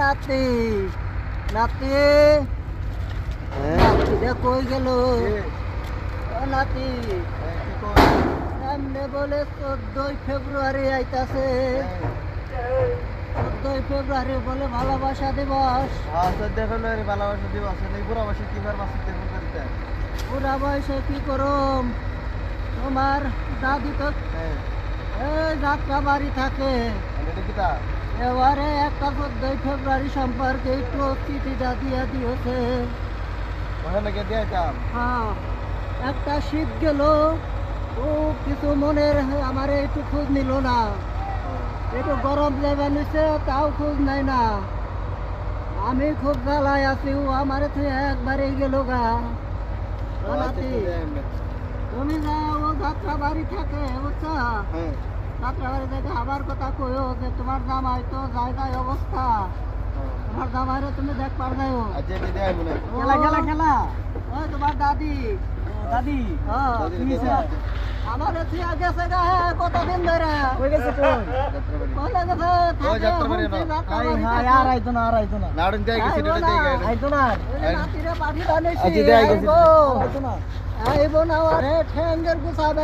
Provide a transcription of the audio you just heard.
নাতি নাতি নাতিটা কই গেল? ও নাতি সামনে বলে 14ই ফেব্রুয়ারি আইতাছে। 14ই ফেব্রুয়ারি বলে ভালোবাসা দিবস। 14 ফেব্রুয়ারি ভালোবাসা দিবস। এই বুড়া বয়সে কি বার মাসে তেমন করিতে? বুড়া বয়সে কি করম? তোমার দাদি তো যাত্রা বাড়ি থাকে। এটা কি তা? এবারে একটা 14ই ফেব্রুয়ারি সম্পর্কে একটু চিঠিটা দিয়ে দিয়েছে। ওখানে গিয়ে দিয়েছিলাম। হ্যাঁ, একটা শীত গেল, ও কিছু মনের আমার একটু খোঁজ নিল না। একটু গরম লেভেল নিছে, তাও খোঁজ নাই না। আমি খুব জ্বালায় আছি, ও আমার একবারে গেল গা। ও নাতি, তুমি যাও, ও যাত্রা বাড়ি থাকে বুঝছো? যাত্রা বাড়ি থেকে আবার কথা কইও যে তোমার জামাই তো জায়গায় অবস্থা, তোমার জামাইরে তুমি দেখ পার নাই। খেলা খেলা খেলা, ওই তোমার দাদি দাদি আমার গেছে গা কতদিন ধরে গেছে। আর আইতো না, আর আইতো না, আইতো না, আইতো না, আইবো না, ঠ্যাঙ্গের গুছাবে।